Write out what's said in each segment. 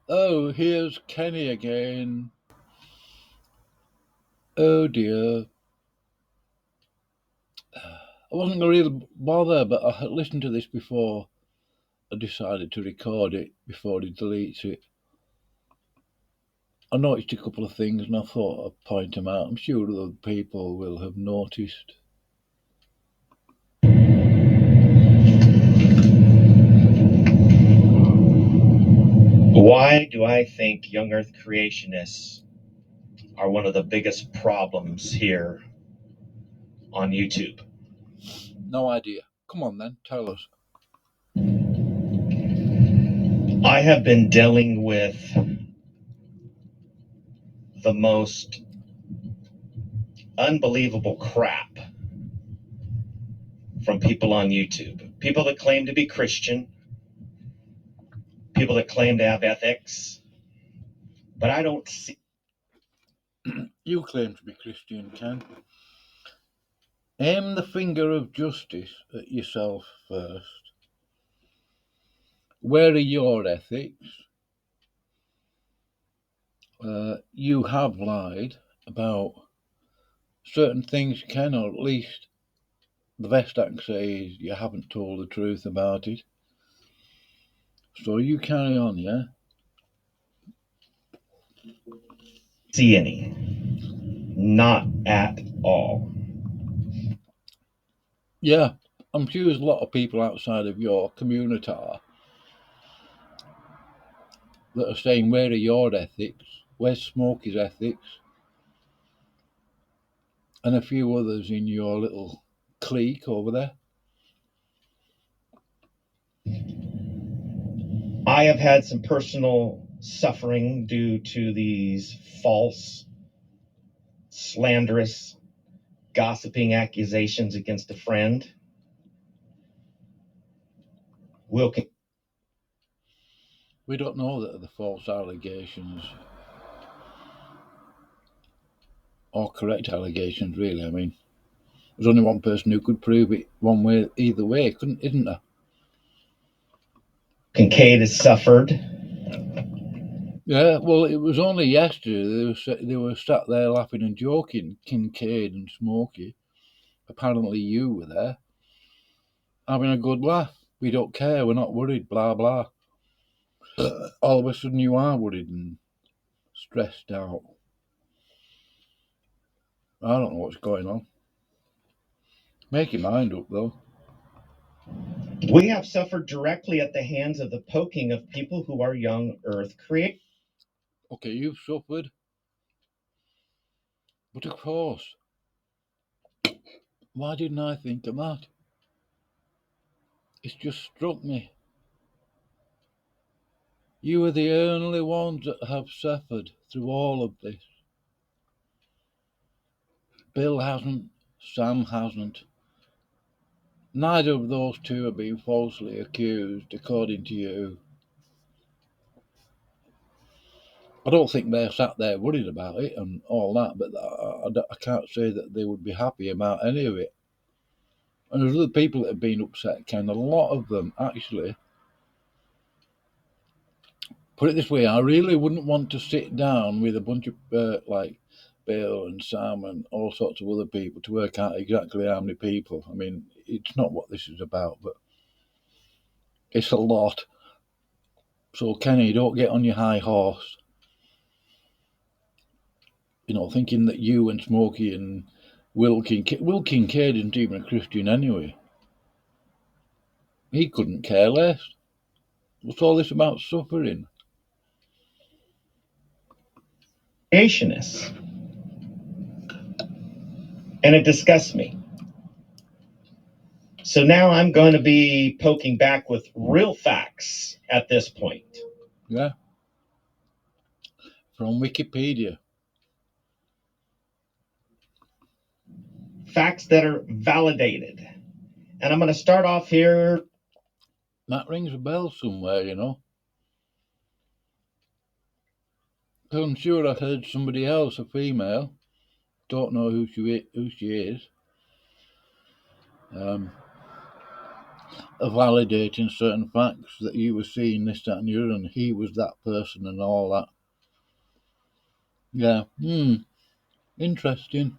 Oh, here's Kenny again. Oh dear. I wasn't going to really bother, but I had listened to this before I decided to record it before he deletes it. I noticed a couple of things and I thought I'd point them out. I'm sure other people will have noticed. Why do I think young earth creationists are one of the biggest problems here on YouTube? No idea. Come on then, tell us. I have been dealing with the most unbelievable crap from people on YouTube. People that claim to be Christian, people that claim to have ethics, but I don't see. You claim to be Christian, Ken. Aim the finger of justice at yourself first. Where are your ethics? You have lied about certain things, Ken, or at least the best I can say is you haven't told the truth about it. So you carry on, yeah? See any. Not at all. Yeah, I'm sure there's a lot of people outside of your community that are saying, where are your ethics? Where's Smokey's ethics? And a few others in your little clique over there. I have had some personal suffering due to these false, slanderous, gossiping accusations against a friend. Will We don't know that the false allegations or correct allegations, really. I mean, there's only one person who could prove it one way, either way, couldn't, isn't there? Kincaid has suffered. Yeah, well, it was only yesterday they were sat there laughing and joking, Kincaid and Smokey. Apparently, you were there having a good laugh. We don't care. We're not worried. Blah blah. All of a sudden, you are worried and stressed out. I don't know what's going on. Make your mind up, though. We have suffered directly at the hands of the poking of people who are young earth creators. Okay, you've suffered, but of course, why didn't I think of that? It's just struck me. You are the only ones that have suffered through all of this. Bill hasn't, Sam hasn't. Neither of those two have been falsely accused, according to you. I don't think they're sat there worried about it and all that, but I can't say that they would be happy about any of it. And there's other people that have been upset, Ken. A lot of them, actually. Put it this way, I really wouldn't want to sit down with a bunch of, like, Bill and Sam and all sorts of other people to work out exactly how many people. I mean, it's not what this is about, but it's a lot. So, Kenny, don't get on your high horse, thinking that you and Smokey and Will Kincaid isn't even a Christian anyway. He couldn't care less. What's all this about suffering? Creationists. And it disgusts me. So now I'm going to be poking back with real facts at this point. Yeah, from Wikipedia. Facts that are validated. And I'm going to start off here. That rings a bell somewhere. I'm sure I heard somebody else, a female, don't know who she is, of validating certain facts that you were seeing this, that, and the other, and he was that person and all that. Yeah. Interesting.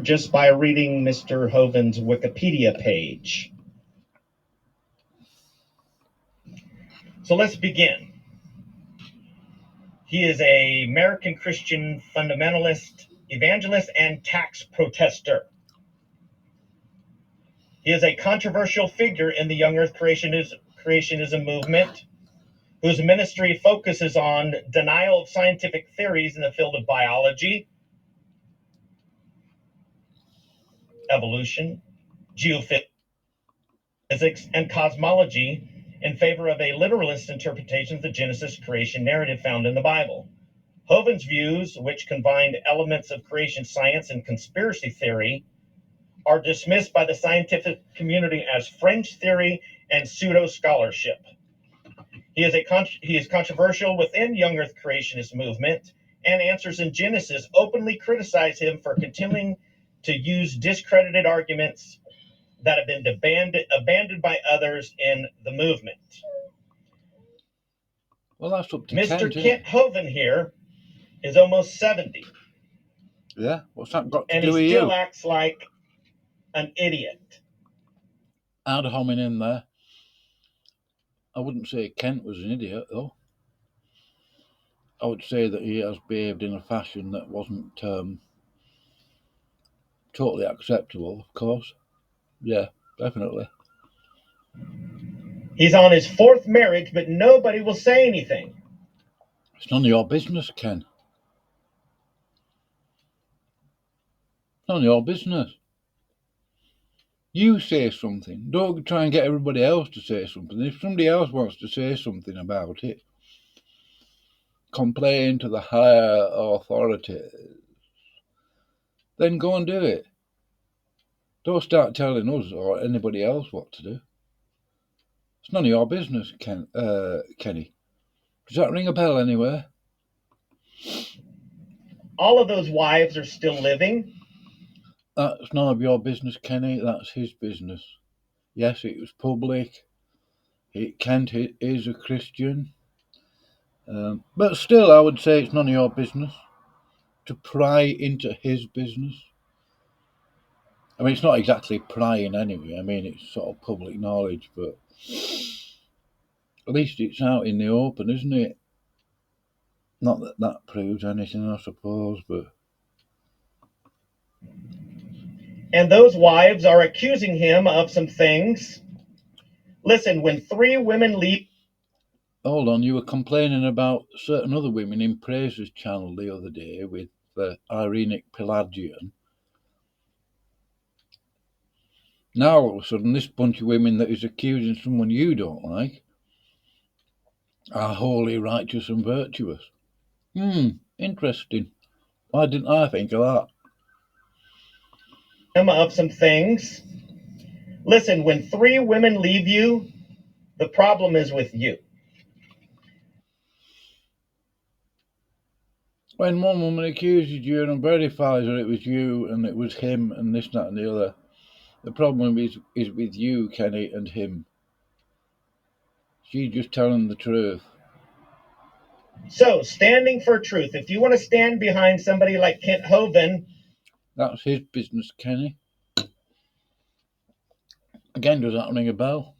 Just by reading Mr. Hovind's Wikipedia page. So let's begin. He is an American Christian fundamentalist, evangelist, and tax protester. He is a controversial figure in the young earth creationism movement, whose ministry focuses on denial of scientific theories in the field of biology, evolution, geophysics, and cosmology in favor of a literalist interpretation of the Genesis creation narrative found in the Bible. Hovind's views, which combined elements of creation science and conspiracy theory, are dismissed by the scientific community as fringe theory and pseudo-scholarship. He is controversial within young earth creationist movement, and Answers in Genesis openly criticize him for continuing to use discredited arguments that have been abandoned by others in the movement. Well, that's up to Mr. Kent, Kent Hovind here is almost 70. Yeah, what's that got to and do with he still you? acts like an idiot. Ad hominem there. I wouldn't say Kent was an idiot, though. I would say that he has behaved in a fashion that wasn't totally acceptable, of course. Yeah, definitely. He's on his fourth marriage, but nobody will say anything. It's none of your business, Ken. It's none of your business. You say something. Don't try and get everybody else to say something. If somebody else wants to say something about it, complain to the higher authority, then go and do it. Don't start telling us or anybody else what to do. It's none of your business, Kenny. Does that ring a bell anywhere? All of those wives are still living. That's none of your business, Kenny. That's his business. Yes, it was public. Kent is a Christian. But still, I would say it's none of your business to pry into his business. I mean, it's not exactly prying anyway. I mean, it's sort of public knowledge, but at least it's out in the open, isn't it? Not that that proves anything, I suppose, but... And those wives are accusing him of some things. Listen, when 3 women leave... Hold on, you were complaining about certain other women in Praise's channel the other day with Irenic Pelagian. Now, all of a sudden, this bunch of women that is accusing someone you don't like are holy, righteous, and virtuous. Interesting. Why didn't I think of that? Of some things. Listen, when 3 women leave you, the problem is with you. When one woman accuses you and verifies that it was you and it was him and this, that, and the other, the problem is with you, Kenny, and him. She's just telling the truth. So, standing for truth. If you want to stand behind somebody like Kent Hovind... That's his business, Kenny. Again, does that ring a bell?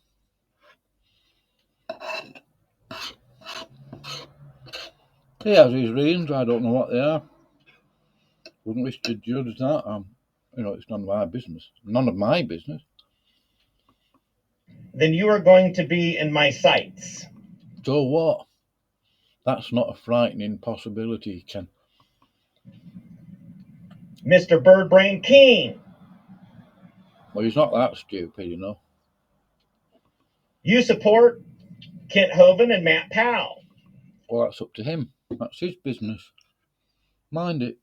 He has his reasons. I don't know what they are. Wouldn't wish to judge that. It's none of my business. None of my business. Then you are going to be in my sights. So what? That's not a frightening possibility, Ken. Mr. Birdbrain King. Well, he's not that stupid, You support Kent Hovind and Matt Powell. Well, that's up to him. That's his business. Mind it.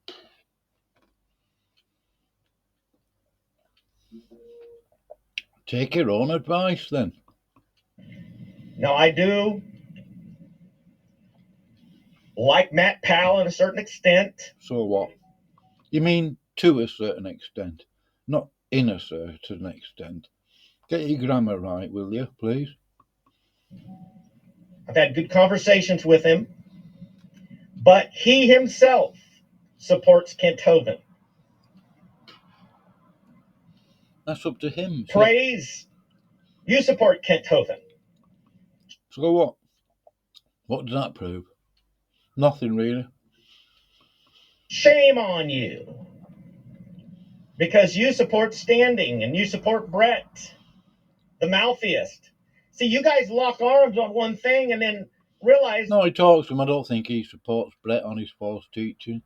Take your own advice, then. Now, I do like Matt Powell at a certain extent. So what? You mean to a certain extent, not in a certain extent. Get your grammar right, will you, please? I've had good conversations with him, but he himself supports Kent Hovind. That's up to him. See? Praise, you support Kent Hovind. So what? What does that prove? Nothing really. Shame on you. Because you support Standing and you support Brett, the Maltheist. See, you guys lock arms on one thing and then realize. No, he talks to him. I don't think he supports Brett on his false teaching.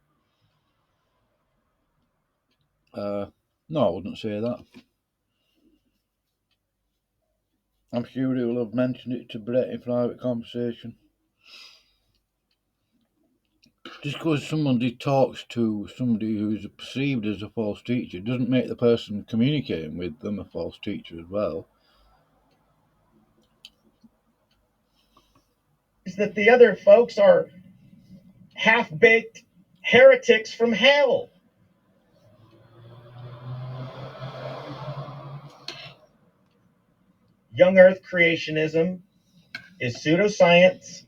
No, I wouldn't say that. I'm sure he will have mentioned it to Brett in private conversation. Just because somebody talks to somebody who's perceived as a false teacher doesn't make the person communicating with them a false teacher as well. Is that the other folks are half-baked heretics from hell. Young Earth creationism is pseudoscience,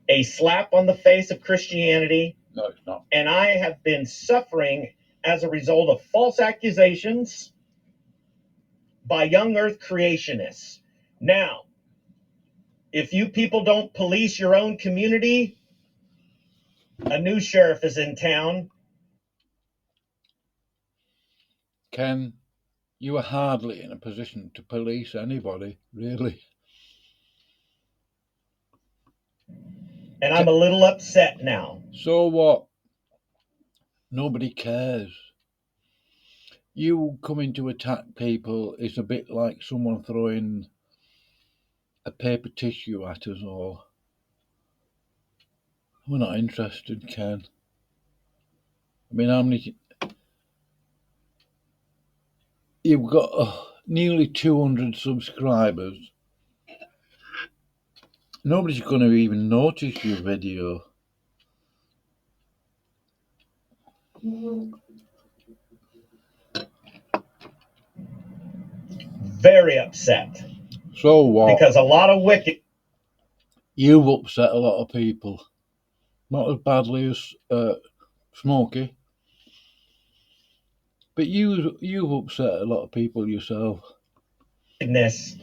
a slap on the face of Christianity. No, it's not. And I have been suffering as a result of false accusations by young Earth creationists. Now, if you people don't police your own community, a new sheriff is in town. Ken, you are hardly in a position to police anybody, really. And I'm a little upset now. So what? Nobody cares. You coming to attack people is a bit like someone throwing a paper tissue at us all. We're not interested, Ken. I mean, how many... You've got nearly 200 subscribers. Nobody's going to even notice your video. Very upset. So what? Because a lot of wicked... You've upset a lot of people. Not as badly as Smokey. But you've upset a lot of people yourself. Wickedness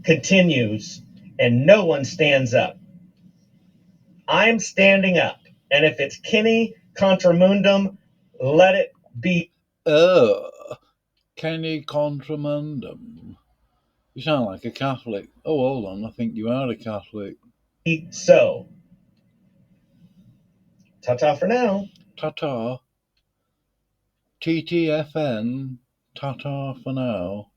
continues and no one stands up. I'm standing up. And if it's Kenny contra mundum, let it be. Kenny contra mundum. You sound like a Catholic. Oh, hold on. I think you are a Catholic. So. Ta-ta for now. Ta-ta. TTFN. Ta-ta for now.